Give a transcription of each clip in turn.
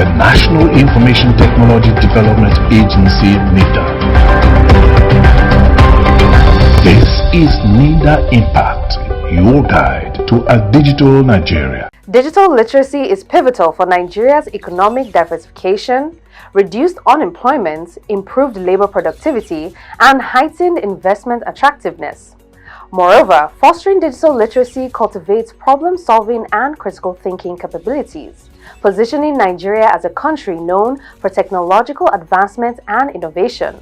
the National Information Technology Development Agency, Nitda. This is Nitda Impact, your guide to a digital Nigeria. Digital literacy is pivotal for Nigeria's economic diversification, reduced unemployment, improved labor productivity, and heightened investment attractiveness. Moreover, fostering digital literacy cultivates problem-solving and critical thinking capabilities, positioning Nigeria as a country known for technological advancement and innovation.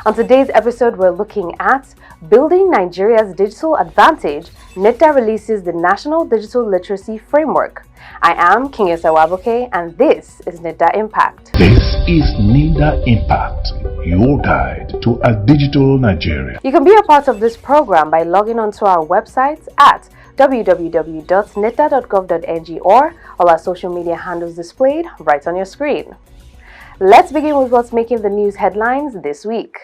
On today's episode, we're looking at building Nigeria's digital advantage. Nitda releases the National Digital Literacy Framework. I am King Wabuke, and this is Nitda Impact. This is Nitda Impact, your guide to a digital Nigeria. You can be a part of this program by logging onto our website at www.nitda.gov.ng or all our social media handles displayed right on your screen. Let's begin with what's making the news headlines this week.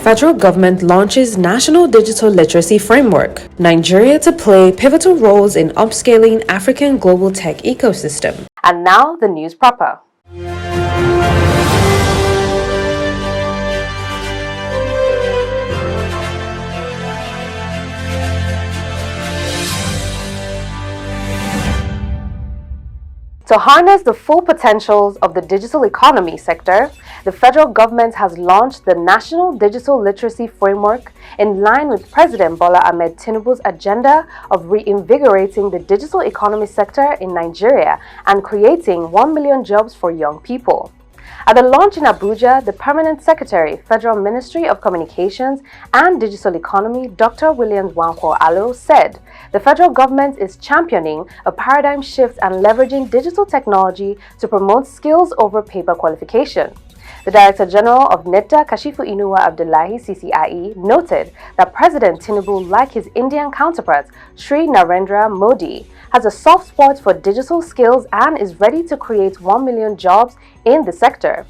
Federal government launches National Digital Literacy Framework. Nigeria to play pivotal roles in upscaling African global tech ecosystem. And now the news proper. To harness the full potentials of the digital economy sector, the federal government has launched the National Digital Literacy Framework in line with President Bola Ahmed Tinubu's agenda of reinvigorating the digital economy sector in Nigeria and creating 1 million jobs for young people. At the launch in Abuja, the Permanent Secretary, Federal Ministry of Communications and Digital Economy, Dr. Williams Wankwo Alo, said the federal government is championing a paradigm shift and leveraging digital technology to promote skills over paper qualification. The Director General of Nitda, Kashifu Inuwa Abdullahi CCIE, noted that President Tinubu, like his Indian counterpart, Sri Narendra Modi, has a soft spot for digital skills and is ready to create 1 million jobs in the sector.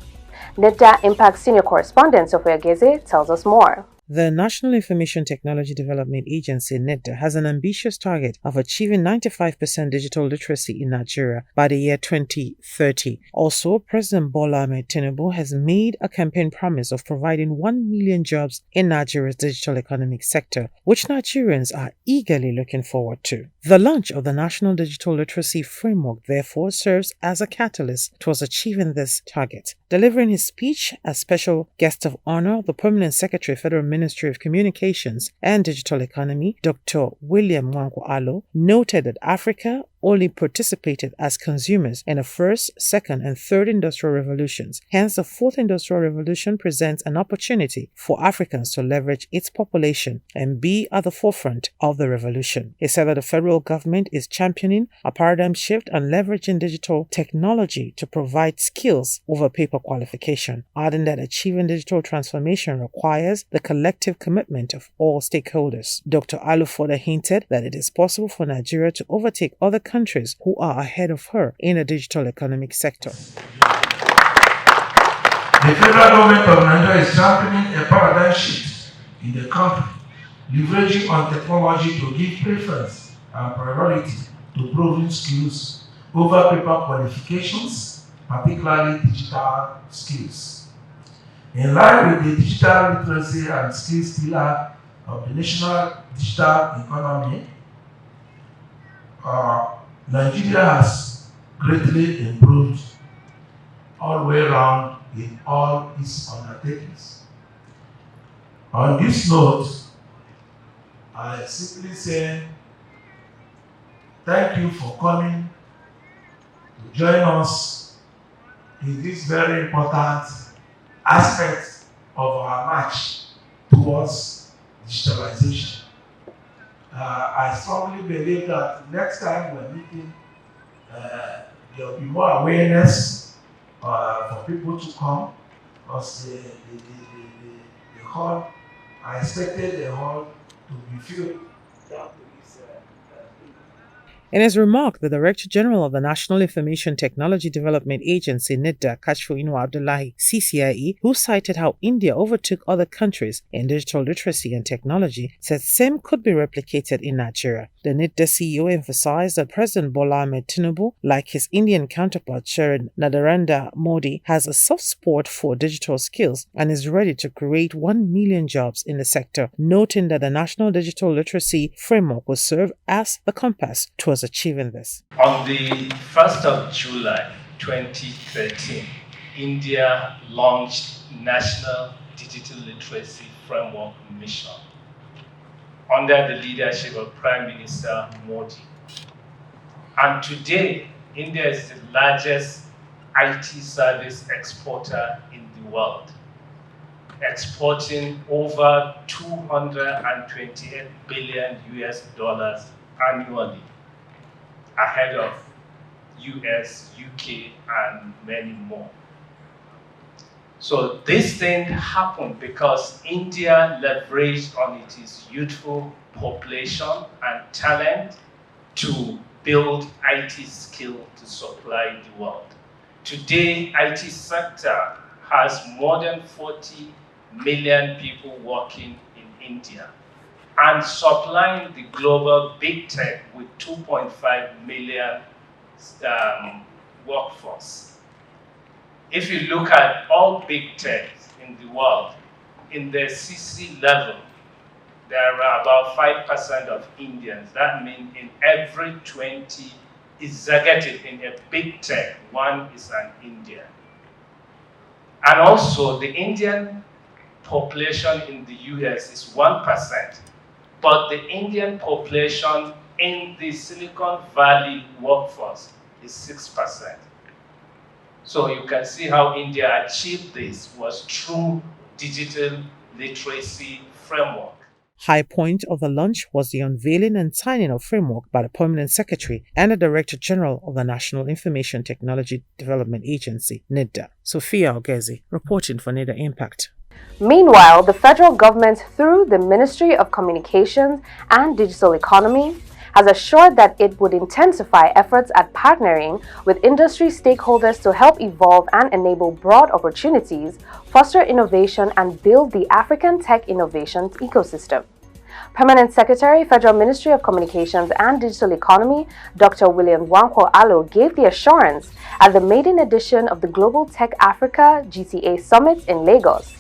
Nitda Impact Senior Correspondent Sophia Geze tells us more. The National Information Technology Development Agency, Nitda, has an ambitious target of achieving 95% digital literacy in Nigeria by the year 2030. Also, President Bola Ahmed Tinubu has made a campaign promise of providing 1 million jobs in Nigeria's digital economic sector, which Nigerians are eagerly looking forward to. The launch of the National Digital Literacy Framework, therefore, serves as a catalyst towards achieving this target. Delivering his speech as special guest of honor, the Permanent Secretary, Federal Ministry of Communications and Digital Economy, Dr. William Wankwo Alo, noted that Africa only participated as consumers in the first, second, and third industrial revolutions. Hence, the fourth industrial revolution presents an opportunity for Africans to leverage its population and be at the forefront of the revolution. He said that the federal government is championing a paradigm shift and leveraging digital technology to provide skills over paper qualification, adding that achieving digital transformation requires the collective commitment of all stakeholders. Dr. Alo further hinted that it is possible for Nigeria to overtake other countries who are ahead of her in the digital economic sector. The federal government of Nigeria is championing a paradigm shift in the country, leveraging on technology to give preference and priority to proven skills over paper qualifications, particularly digital skills. In line with the digital literacy and skills pillar of the national digital economy, Nigeria has greatly improved all the way around in all its undertakings. On this note, I simply say thank you for coming to join us in this very important aspect of our march towards digitalization. I strongly believe that next time we're meeting, there will be more awareness for people to come, because the hall, I expected the hall to be filled. In his remark, the Director General of the National Information Technology Development Agency, Nitda, Kashifu Inuwa Abdullahi, CCIE, who cited how India overtook other countries in digital literacy and technology, said same could be replicated in Nigeria. The Nitda CEO emphasized that President Bola Ahmed Tinubu, like his Indian counterpart Shri Narendra Modi, has a soft spot for digital skills and is ready to create 1 million jobs in the sector, noting that the National Digital Literacy Framework will serve as the compass towards achieving this. On the 1st of July 2013, India launched National Digital Literacy Framework Mission under the leadership of Prime Minister Modi. And today, India is the largest IT service exporter in the world, exporting over 228 billion US dollars annually, ahead of US, UK, and many more. So this thing happened because India leveraged on its youthful population and talent to build IT skill to supply the world. Today, IT sector has more than 40 million people working in India and supplying the global big tech with 2.5 million workforce. If you look at all big techs in the world, in the CC level, there are about 5% of Indians. That means in every 20 executives in a big tech, one is an Indian. And also, the Indian population in the US is 1%, but the Indian population in the Silicon Valley workforce is 6%. So you can see how India achieved this was through digital literacy framework. High point of the launch was the unveiling and signing of framework by the Permanent Secretary and the Director General of the National Information Technology Development Agency, Nitda. Sophia Ogezi, reporting for Nitda Impact. Meanwhile, the federal government, through the Ministry of Communications and Digital Economy, has assured that it would intensify efforts at partnering with industry stakeholders to help evolve and enable broad opportunities, foster innovation, and build the African tech innovation ecosystem. Permanent Secretary, Federal Ministry of Communications and Digital Economy, Dr. William Nwankwo Allo, gave the assurance at the maiden edition of the Global Tech Africa GTA Summit in Lagos.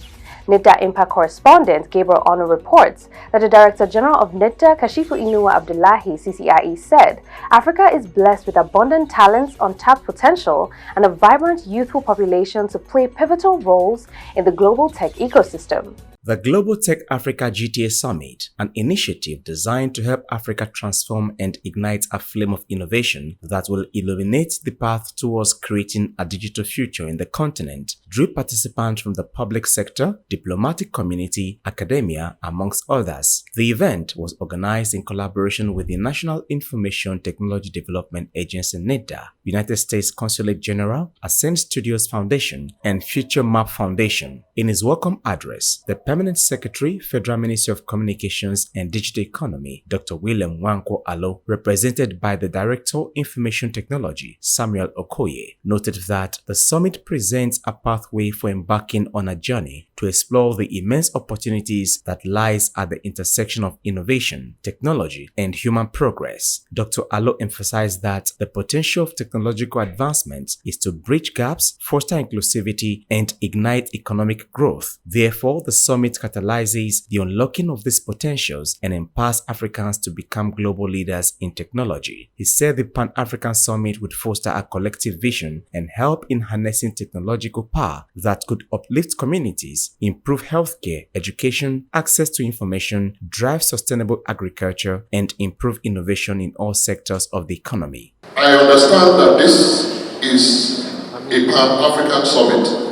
Nitda Impact correspondent Gabriel Ono reports that the Director General of Nitda, Kashifu Inuwa Abdullahi, CCIE, said Africa is blessed with abundant talents, untapped potential, and a vibrant youthful population to play pivotal roles in the global tech ecosystem. The Global Tech Africa GTA Summit, an initiative designed to help Africa transform and ignite a flame of innovation that will illuminate the path towards creating a digital future in the continent, drew participants from the public sector, diplomatic community, academia, amongst others. The event was organized in collaboration with the National Information Technology Development Agency NIDA, United States Consulate General, Ascend Studios Foundation, and Future Map Foundation. In his welcome address, the Permanent Secretary, Federal Ministry of Communications and Digital Economy, Dr. William Nwankwo Allo, represented by the Director Information Technology, Samuel Okoye, noted that the summit presents a pathway for embarking on a journey to explore the immense opportunities that lies at the intersection of innovation, technology, and human progress. Dr. Allo emphasized that the potential of technological advancements is to bridge gaps, foster inclusivity, and ignite economic growth. Therefore, the summit catalyzes the unlocking of these potentials and empowers Africans to become global leaders in technology. He said the Pan-African Summit would foster a collective vision and help in harnessing technological power that could uplift communities, improve healthcare, education, access to information, drive sustainable agriculture, and improve innovation in all sectors of the economy. I understand that this is a Pan-African Summit.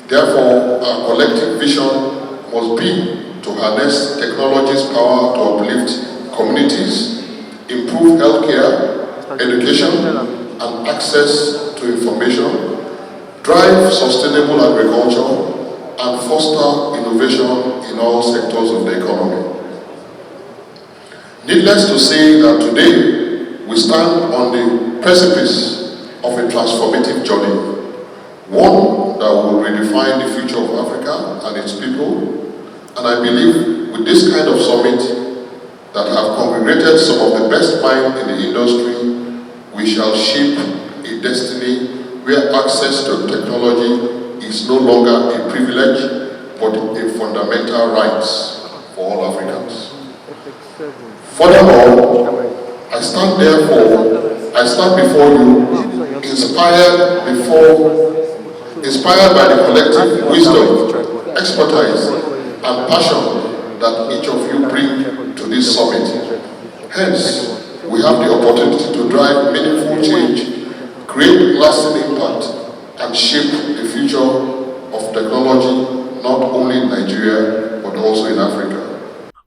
Therefore, our collective vision must be to harness technology's power to uplift communities, improve healthcare, education, and access to information, drive sustainable agriculture, and foster innovation in all sectors of the economy. Needless to say that today we stand on the precipice of a transformative journey, one that will redefine the future of Africa and its people. And I believe with this kind of summit, that have congregated some of the best minds in the industry, we shall shape a destiny where access to technology is no longer a privilege, but a fundamental right for all Africans. Furthermore, I stand before you inspired by the collective wisdom, expertise, and passion that each of you bring to this summit. Hence, we have the opportunity to drive meaningful change, create lasting impact, and shape the future of technology not only in Nigeria but also in Africa.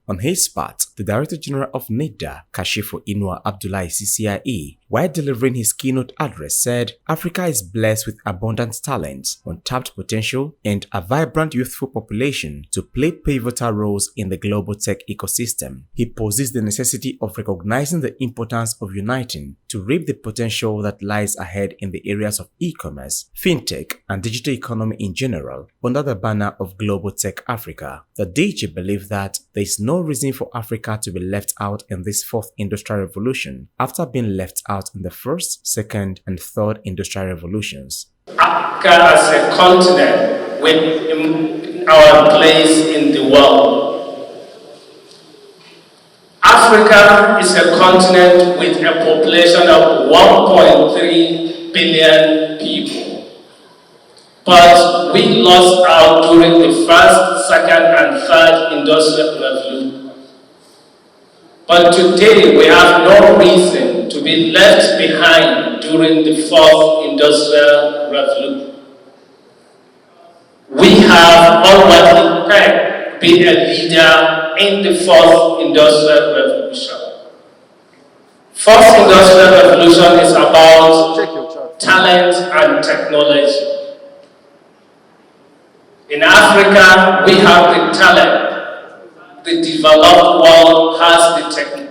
On his part, the Director General of Nitda, Kashifo Inuwa Abdullahi CCIE, while delivering his keynote address, said Africa is blessed with abundant talent, untapped potential, and a vibrant youthful population to play pivotal roles in the global tech ecosystem. He poses the necessity of recognizing the importance of uniting to reap the potential that lies ahead in the areas of e-commerce, fintech, and digital economy in general, under the banner of Global Tech Africa. The DG believed that there is no reason for Africa to be left out in this fourth industrial revolution after being left out in the first, second, and third industrial revolutions. Africa as a continent with our place in the world. Africa is a continent with a population of 1.3 billion people. But we lost out during the first, second, and third industrial revolution. But today we have no reason to be left behind during the fourth industrial revolution. We have already prepared to be a leader in the fourth industrial revolution. Fourth industrial revolution is about talent and technology. In Africa, we have the talent. The developed world has the technology.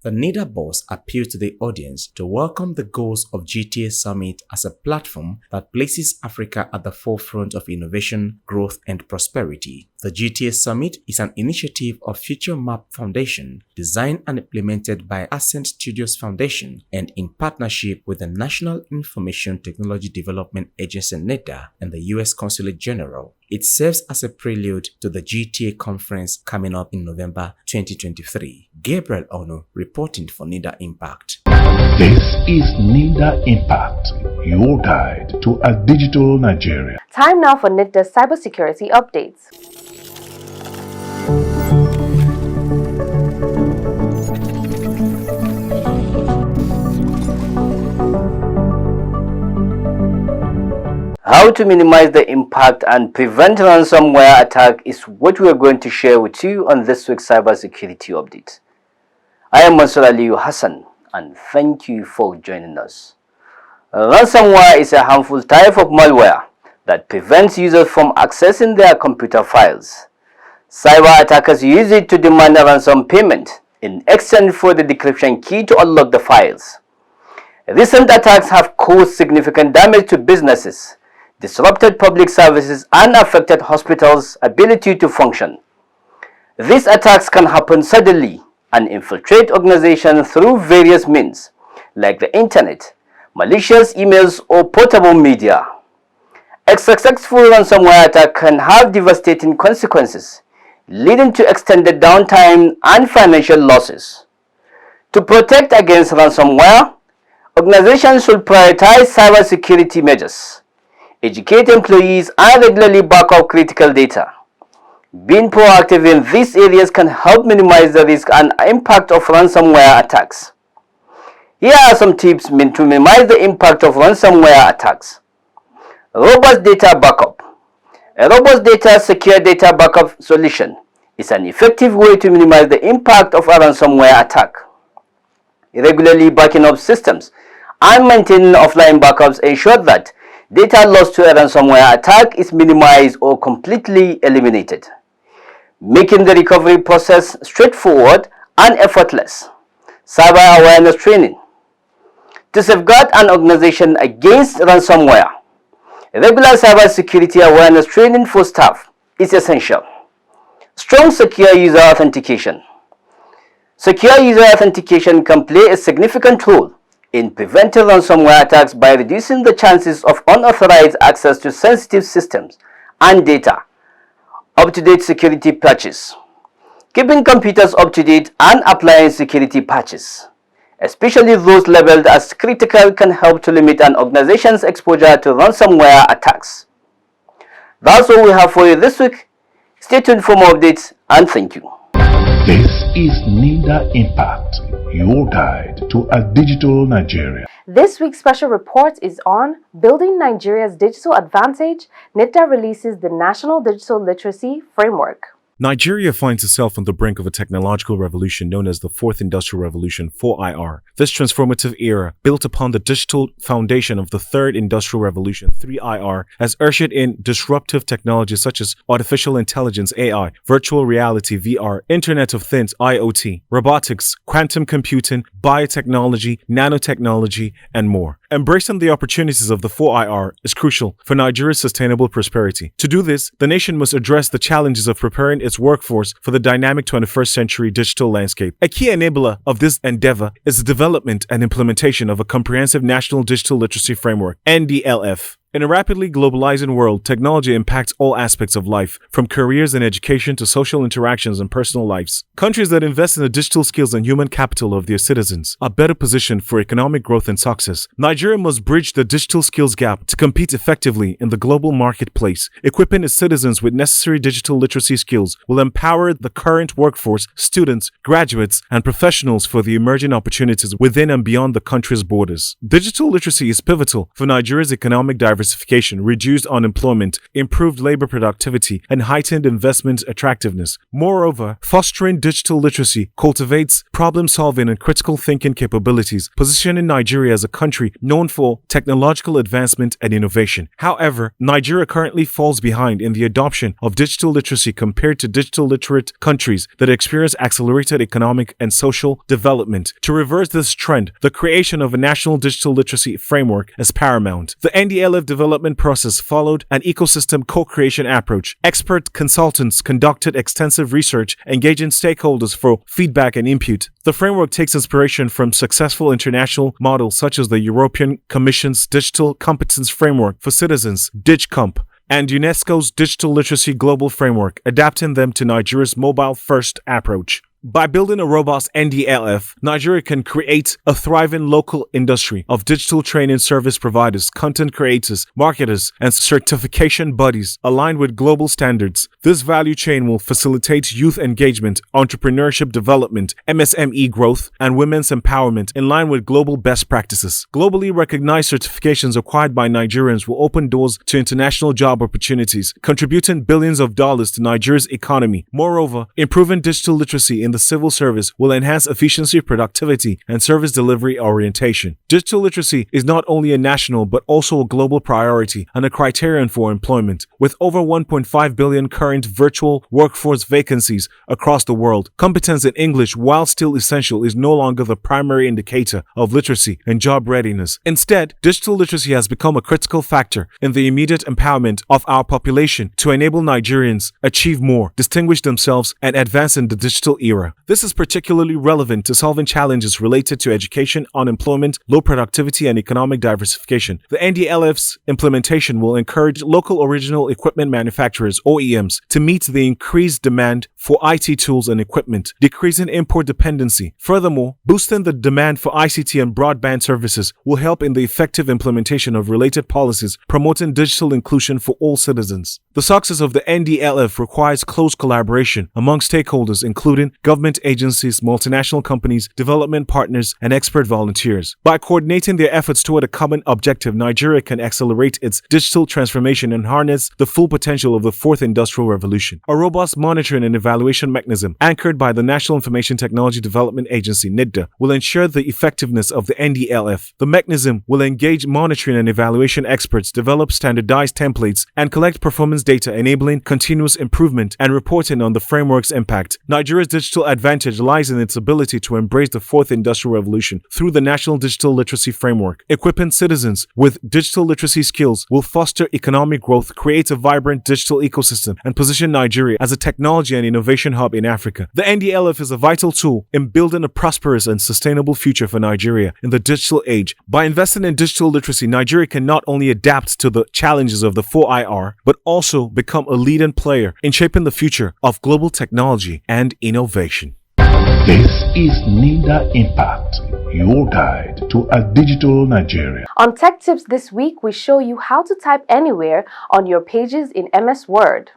The Nitda boss appealed to the audience to welcome the goals of GTA Summit as a platform that places Africa at the forefront of innovation, growth, and prosperity. The GTA Summit is an initiative of Future Map Foundation, designed and implemented by Ascent Studios Foundation and in partnership with the National Information Technology Development Agency Nitda and the U.S. Consulate General. It serves as a prelude to the GTA conference coming up in November 2023. Gabriel Ono reporting for Nitda Impact. This is Nitda Impact, your guide to a digital Nigeria. Time now for Nitda's cybersecurity updates. How to minimize the impact and prevent ransomware attack is what we are going to share with you on this week's cybersecurity update. I am Mansur Aliyu Hassan and thank you for joining us. Ransomware is a harmful type of malware that prevents users from accessing their computer files. Cyber attackers use it to demand a ransom payment in exchange for the decryption key to unlock the files. Recent attacks have caused significant damage to businesses, disrupted public services, and affected hospitals' ability to function. These attacks can happen suddenly and infiltrate organizations through various means, like the internet, malicious emails, or portable media. A successful ransomware attack can have devastating consequences, leading to extended downtime and financial losses. To protect against ransomware, organizations should prioritize cybersecurity measures, educate employees, and regularly back up critical data. Being proactive in these areas can help minimize the risk and impact of ransomware attacks. Here are some tips to minimize the impact of ransomware attacks. Robust data backup. A robust data secure data backup solution is an effective way to minimize the impact of a ransomware attack. Regularly backing up systems and maintaining offline backups ensure that data lost to a ransomware attack is minimized or completely eliminated, making the recovery process straightforward and effortless. Cyber awareness training. To safeguard an organization against ransomware, regular cybersecurity awareness training for staff is essential. Strong secure user authentication. Secure user authentication can play a significant role in preventing ransomware attacks by reducing the chances of unauthorized access to sensitive systems and data. Up-to-date security patches. Keeping computers up to date and applying security patches, especially those labeled as critical, can help to limit an organization's exposure to ransomware attacks. That's all we have for you this week. Stay tuned for more updates, and thank you. This is Nitda Impact, your guide to a digital Nigeria. This week's special report is on Building Nigeria's Digital Advantage. Nitda releases the National Digital Literacy Framework. Nigeria finds itself on the brink of a technological revolution known as the Fourth Industrial Revolution, 4IR. This transformative era, built upon the digital foundation of the Third Industrial Revolution, 3IR, has ushered in disruptive technologies such as artificial intelligence, AI, virtual reality, VR, Internet of Things, IoT, robotics, quantum computing, biotechnology, nanotechnology, and more. Embracing the opportunities of the 4IR is crucial for Nigeria's sustainable prosperity. To do this, the nation must address the challenges of preparing its workforce for the dynamic 21st century digital landscape. A key enabler of this endeavor is the development and implementation of a comprehensive National Digital Literacy Framework, NDLF. In a rapidly globalizing world, technology impacts all aspects of life, from careers and education to social interactions and personal lives. Countries that invest in the digital skills and human capital of their citizens are better positioned for economic growth and success. Nigeria must bridge the digital skills gap to compete effectively in the global marketplace. Equipping its citizens with necessary digital literacy skills will empower the current workforce, students, graduates, and professionals for the emerging opportunities within and beyond the country's borders. Digital literacy is pivotal for Nigeria's economic diversification, reduced unemployment, improved labor productivity, and heightened investment attractiveness. Moreover, fostering digital literacy cultivates problem-solving and critical thinking capabilities, positioning Nigeria as a country known for technological advancement and innovation. However, Nigeria currently falls behind in the adoption of digital literacy compared to digital literate countries that experience accelerated economic and social development. To reverse this trend, the creation of a national digital literacy framework is paramount. The NDLF development process followed an ecosystem co-creation approach. Expert consultants conducted extensive research, engaging stakeholders for feedback and input. The framework takes inspiration from successful international models such as the European Commission's Digital Competence Framework for Citizens, DigComp, and UNESCO's Digital Literacy Global Framework, adapting them to Nigeria's mobile-first approach. By building a robust NDLF, Nigeria can create a thriving local industry of digital training service providers, content creators, marketers, and certification bodies aligned with global standards. This value chain will facilitate youth engagement, entrepreneurship development, MSME growth, and women's empowerment in line with global best practices. Globally recognized certifications acquired by Nigerians will open doors to international job opportunities, contributing billions of dollars to Nigeria's economy. Moreover, improving digital literacy in the civil service will enhance efficiency, productivity, and service delivery orientation. Digital literacy is not only a national but also a global priority and a criterion for employment. With over 1.5 billion current virtual workforce vacancies across the world, competence in English, while still essential, is no longer the primary indicator of literacy and job readiness. Instead, digital literacy has become a critical factor in the immediate empowerment of our population to enable Nigerians achieve more, distinguish themselves, and advance in the digital era. This is particularly relevant to solving challenges related to education, unemployment, low productivity, and economic diversification. The NDLF's implementation will encourage local original equipment manufacturers, OEMs, to meet the increased demand for IT tools and equipment, decreasing import dependency. Furthermore, boosting the demand for ICT and broadband services will help in the effective implementation of related policies, promoting digital inclusion for all citizens. The success of the NDLF requires close collaboration among stakeholders, including government agencies, multinational companies, development partners, and expert volunteers. By coordinating their efforts toward a common objective, Nigeria can accelerate its digital transformation and harness the full potential of the Fourth Industrial Revolution. A robust monitoring and evaluation mechanism, anchored by the National Information Technology Development Agency, NITDA, will ensure the effectiveness of the NDLF. The mechanism will engage monitoring and evaluation experts, develop standardized templates, and collect performance data, enabling continuous improvement and reporting on the framework's impact. Nigeria's digital digital advantage lies in its ability to embrace the fourth industrial revolution through the National Digital Literacy Framework. Equipping citizens with digital literacy skills will foster economic growth, create a vibrant digital ecosystem, and position Nigeria as a technology and innovation hub in Africa. The NDLF is a vital tool in building a prosperous and sustainable future for Nigeria in the digital age. By investing in digital literacy, Nigeria can not only adapt to the challenges of the 4IR, but also become a leading player in shaping the future of global technology and innovation. This is Nitda Impact, your guide to a digital Nigeria. On Tech Tips this week, we show you how to type anywhere on your pages in MS Word.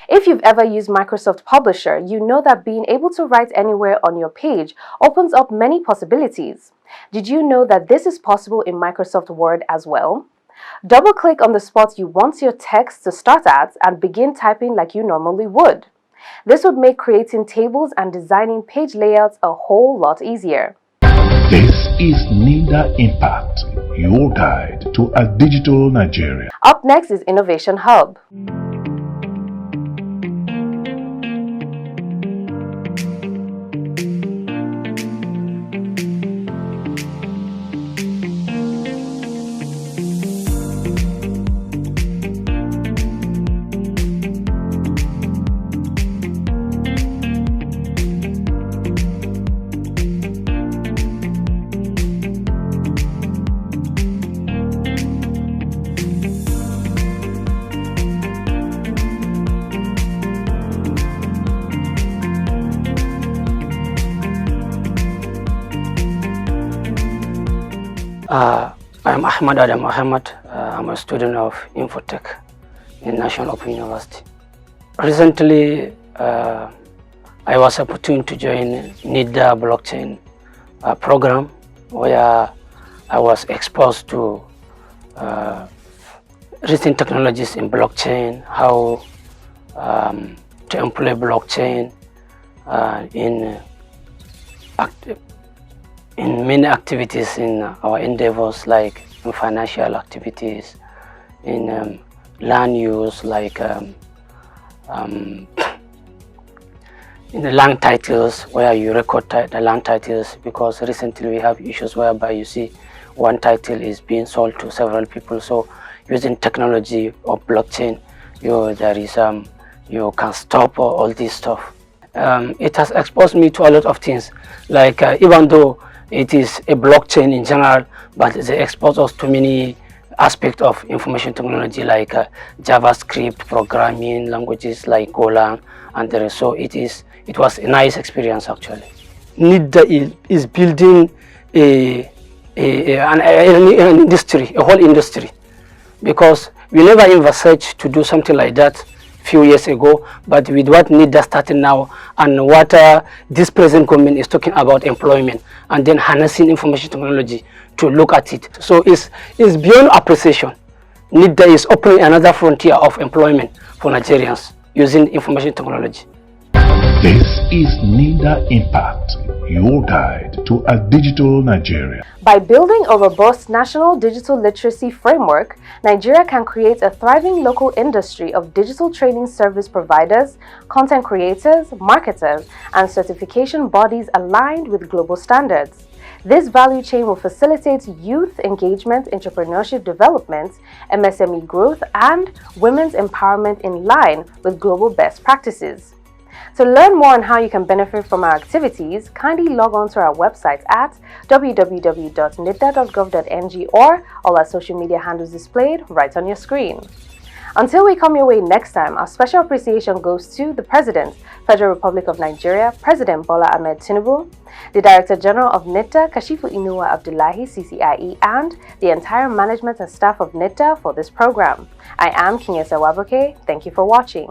If you've ever used Microsoft Publisher, you know that being able to write anywhere on your page opens up many possibilities. Did you know that this is possible in Microsoft Word as well? Double-click on the spot you want your text to start at and begin typing like you normally would. This would make creating tables and designing page layouts a whole lot easier. This is Nitda Impact, your guide to a digital Nigeria. Up next is Innovation Hub. I'm Ahmad Adam Ahmad. I'm a student of Infotech in National Open University. Recently, I was opportune to join Nitda blockchain program, where I was exposed to recent technologies in blockchain, how to employ blockchain in many activities in our endeavors, like in financial activities, in land use, like in the land titles, where you record the land titles, because recently we have issues whereby you see one title is being sold to several people. So using technology of blockchain, you can stop all this stuff. It has exposed me to a lot of things, like even though it is a blockchain in general, but they expose us to many aspects of information technology, like JavaScript, programming languages like Golang, and the rest. So it was a nice experience actually. Nitda is building an industry, a whole industry, because we never envisaged to do something like that few years ago, but with what Nitda started now and what this present government is talking about employment and then harnessing information technology to look at it. So it's beyond appreciation. Nitda is opening another frontier of employment for Nigerians using information technology. This is Nitda Impact, your guide to a digital Nigeria. By building a robust national digital literacy framework, Nigeria can create a thriving local industry of digital training service providers, content creators, marketers, and certification bodies aligned with global standards. This value chain will facilitate youth engagement, entrepreneurship development, MSME growth, and women's empowerment in line with global best practices. To learn more on how you can benefit from our activities, kindly log on to our website at www.nitda.gov.ng or all our social media handles displayed right on your screen. Until we come your way next time, our special appreciation goes to the President, Federal Republic of Nigeria, President Bola Ahmed Tinubu, the Director General of Nitda, Kashifu Inuwa Abdullahi, CCIE, and the entire management and staff of Nitda for this program. I am Kinyesa Waboke. Thank you for watching.